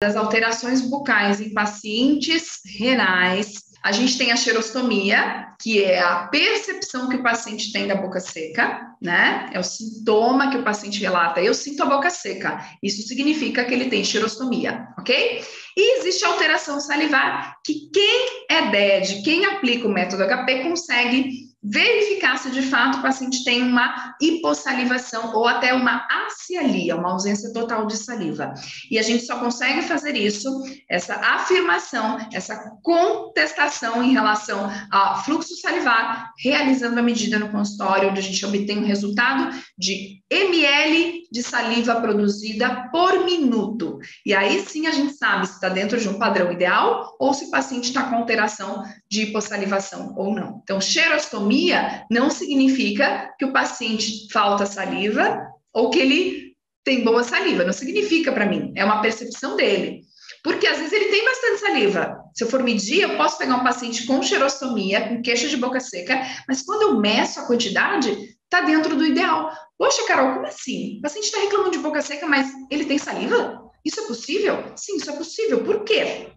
das alterações bucais em pacientes renais, a gente tem a xerostomia, que é a percepção que o paciente tem da boca seca, né? É o sintoma que o paciente relata. Eu sinto a boca seca. Isso significa que ele tem xerostomia, ok? E existe a alteração salivar, que quem é DED, quem aplica o método HP, consegue verificar se de fato o paciente tem uma hipossalivação ou até uma acialia, uma ausência total de saliva. E a gente só consegue fazer isso, essa afirmação, essa contestação em relação ao fluxo salivar, realizando a medida no consultório, onde a gente obtém um resultado de ml de saliva produzida por minuto. E aí sim a gente sabe se está dentro de um padrão ideal ou se o paciente está com alteração de hipossalivação ou não. Então, xerostomia não significa que o paciente falta saliva ou que ele tem boa saliva. Não significa para mim. É uma percepção dele. Porque às vezes ele tem bastante saliva. Se eu for medir, eu posso pegar um paciente com xerostomia, com queixa de boca seca, mas quando eu meço a quantidade, está dentro do ideal. Poxa, Carol, como assim? O paciente está reclamando de boca seca, mas ele tem saliva? Isso é possível? Sim, isso é possível. Por quê?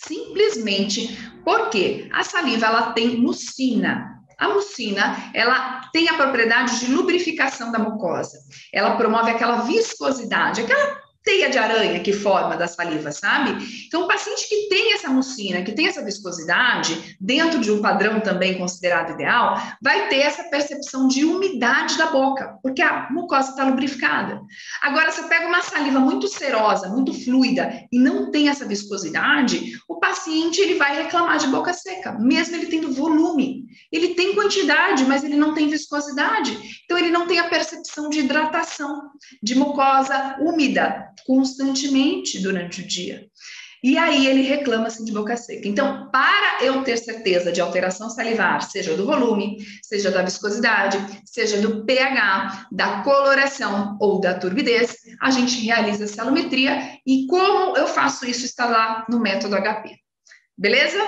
Simplesmente porque a saliva ela tem mucina. A mucina, ela tem a propriedade de lubrificação da mucosa. Ela promove aquela viscosidade, aquela teia de aranha que forma da saliva, sabe? Então, o paciente que tem essa mucina, que tem essa viscosidade, dentro de um padrão também considerado ideal, vai ter essa percepção de umidade da boca, porque a mucosa está lubrificada. Agora, se eu pego uma saliva muito serosa, muito fluida, e não tem essa viscosidade, o paciente ele vai reclamar de boca seca, mesmo ele tendo volume. Ele tem quantidade, mas ele não tem viscosidade. Então, ele não tem a percepção de hidratação, de mucosa úmida, constantemente durante o dia. E aí ele reclama assim de boca seca. Então, para eu ter certeza de alteração salivar, seja do volume, seja da viscosidade, seja do pH, da coloração ou da turbidez, a gente realiza a salometria e como eu faço isso está lá no método HP. Beleza?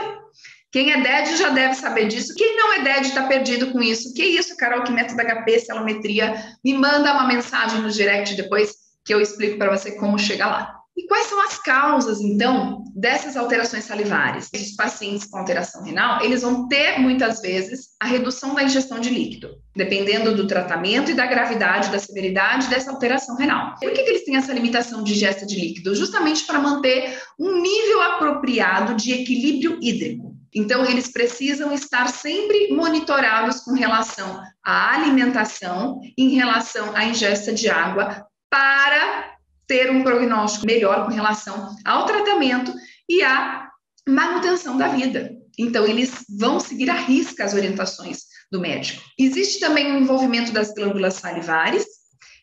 Quem é DED já deve saber disso. Quem não é DED está perdido com isso. Que isso, Carol, que método HP, salometria? Me manda uma mensagem no direct depois que eu explico para você como chegar lá. E quais são as causas, então, dessas alterações salivares? Os pacientes com alteração renal, eles vão ter, muitas vezes, a redução da ingestão de líquido, dependendo do tratamento e da gravidade, da severidade dessa alteração renal. Por que eles têm essa limitação de ingesta de líquido? Justamente para manter um nível apropriado de equilíbrio hídrico. Então, eles precisam estar sempre monitorados com relação à alimentação, em relação à ingesta de água, para ter um prognóstico melhor com relação ao tratamento e à manutenção da vida. Então, eles vão seguir à risca as orientações do médico. Existe também o envolvimento das glândulas salivares,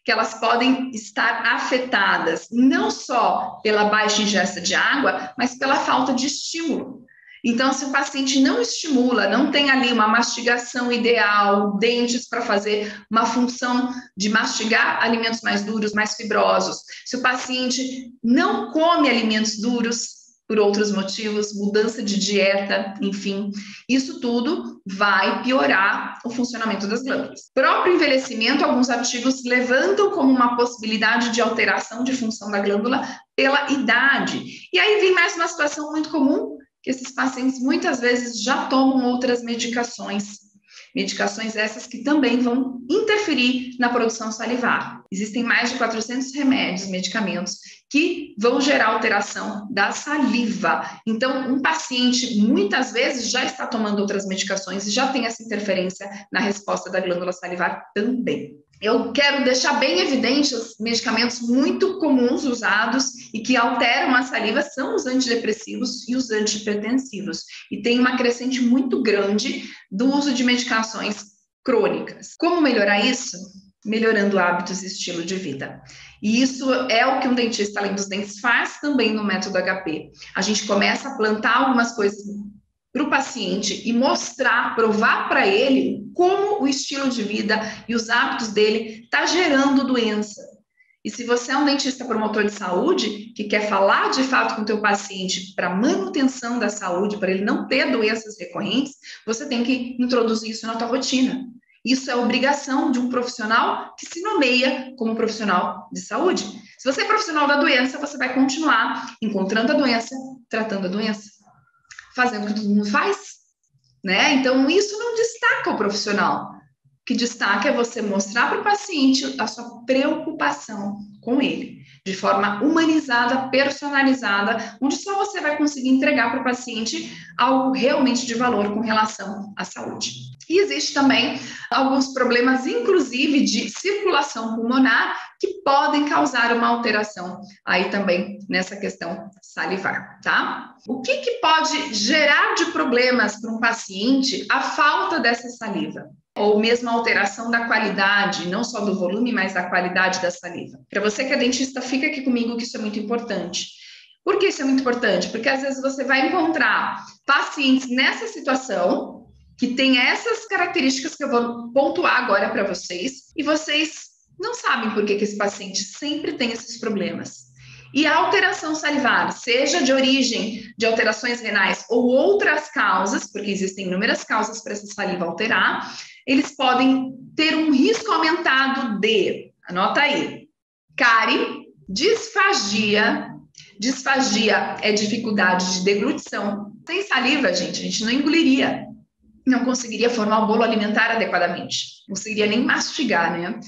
que elas podem estar afetadas não só pela baixa ingesta de água, mas pela falta de estímulo. Então, se o paciente não estimula, não tem ali uma mastigação ideal, dentes para fazer uma função de mastigar alimentos mais duros, mais fibrosos, se o paciente não come alimentos duros por outros motivos, mudança de dieta, enfim, isso tudo vai piorar o funcionamento das glândulas. Próprio envelhecimento, alguns artigos levantam como uma possibilidade de alteração de função da glândula pela idade. E aí vem mais uma situação muito comum, que esses pacientes muitas vezes já tomam outras medicações essas que também vão interferir na produção salivar. Existem mais de 400 remédios, medicamentos, que vão gerar alteração da saliva. Então, um paciente muitas vezes já está tomando outras medicações e já tem essa interferência na resposta da glândula salivar também. Eu quero deixar bem evidente os medicamentos muito comuns usados e que alteram a saliva são os antidepressivos e os antihipertensivos. E tem uma crescente muito grande do uso de medicações crônicas. Como melhorar isso? Melhorando hábitos e estilo de vida. E isso é o que um dentista, além dos dentes, faz também no método HP. A gente começa a plantar algumas coisas para o paciente e mostrar, provar para ele como o estilo de vida e os hábitos dele está gerando doença. E se você é um dentista promotor de saúde, que quer falar de fato com o teu paciente para manutenção da saúde, para ele não ter doenças recorrentes, você tem que introduzir isso na tua rotina. Isso é obrigação de um profissional que se nomeia como profissional de saúde. Se você é profissional da doença, você vai continuar encontrando a doença, tratando a doença, fazendo o que todo mundo faz, né? Então, isso não destaca o profissional. O que destaca é você mostrar para o paciente a sua preocupação com ele, de forma humanizada, personalizada, onde só você vai conseguir entregar para o paciente algo realmente de valor com relação à saúde. E existe também alguns problemas, inclusive de circulação pulmonar, que podem causar uma alteração aí também nessa questão salivar, tá? O que pode gerar de problemas para um paciente a falta dessa saliva? Ou mesmo a alteração da qualidade, não só do volume, mas da qualidade da saliva. Para você que é dentista, fica aqui comigo que isso é muito importante. Por que isso é muito importante? Porque às vezes você vai encontrar pacientes nessa situação que tem essas características que eu vou pontuar agora para vocês, e vocês não sabem por que esse paciente sempre tem esses problemas. E a alteração salivar, seja de origem de alterações renais ou outras causas, porque existem inúmeras causas para essa saliva alterar, eles podem ter um risco aumentado de, anota aí, cárie, disfagia. Disfagia é dificuldade de deglutição. Sem saliva, a gente não engoliria, não conseguiria formar o bolo alimentar adequadamente, não conseguiria nem mastigar, né?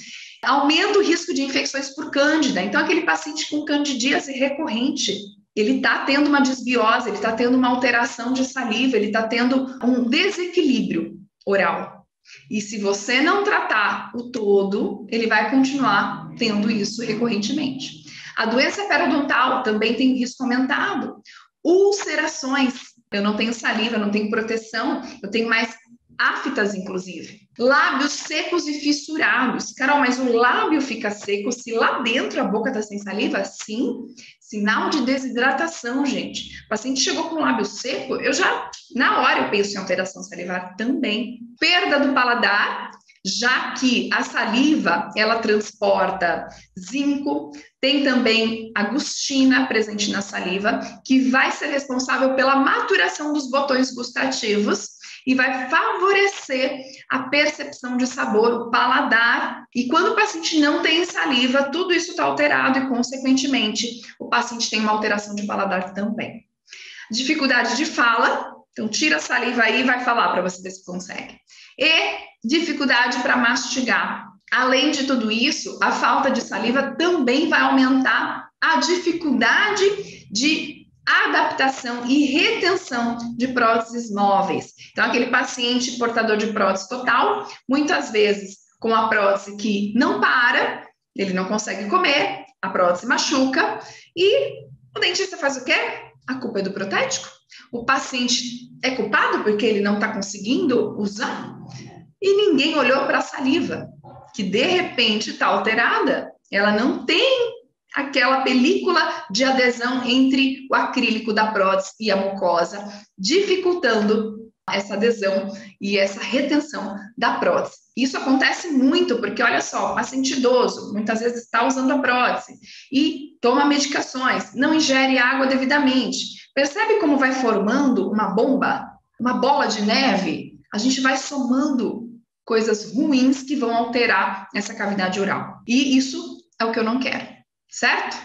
Aumenta o risco de infecções por cândida. Então, aquele paciente com candidíase recorrente, ele está tendo uma desbiose, ele está tendo uma alteração de saliva, ele está tendo um desequilíbrio oral. E se você não tratar o todo, ele vai continuar tendo isso recorrentemente. A doença periodontal também tem risco aumentado. Ulcerações. Eu não tenho saliva, eu não tenho proteção, eu tenho mais aftas, inclusive. Lábios secos e fissurados. Carol, mas o lábio fica seco se lá dentro a boca está sem saliva? Sim, sinal de desidratação, gente. O paciente chegou com o lábio seco, na hora eu penso em alteração salivar também. Perda do paladar, já que a saliva, ela transporta zinco, tem também a gustina presente na saliva, que vai ser responsável pela maturação dos botões gustativos e vai favorecer a percepção de sabor, o paladar. E quando o paciente não tem saliva, tudo isso está alterado e, consequentemente, o paciente tem uma alteração de paladar também. Dificuldade de fala, então tira a saliva aí e vai falar para você ver se consegue. E dificuldade para mastigar. Além de tudo isso, a falta de saliva também vai aumentar a dificuldade de adaptação e retenção de próteses móveis. Então, aquele paciente portador de prótese total, muitas vezes com a prótese que não para, ele não consegue comer, a prótese machuca e o dentista faz o quê? A culpa é do protético? O paciente é culpado porque ele não está conseguindo usar? E ninguém olhou para a saliva, que de repente está alterada, ela não tem aquela película de adesão entre o acrílico da prótese e a mucosa, dificultando essa adesão e essa retenção da prótese. Isso acontece muito porque, olha só, o paciente idoso muitas vezes está usando a prótese e toma medicações, não ingere água devidamente. Percebe como vai formando uma bomba, uma bola de neve? A gente vai somando coisas ruins que vão alterar essa cavidade oral. E isso é o que eu não quero, certo?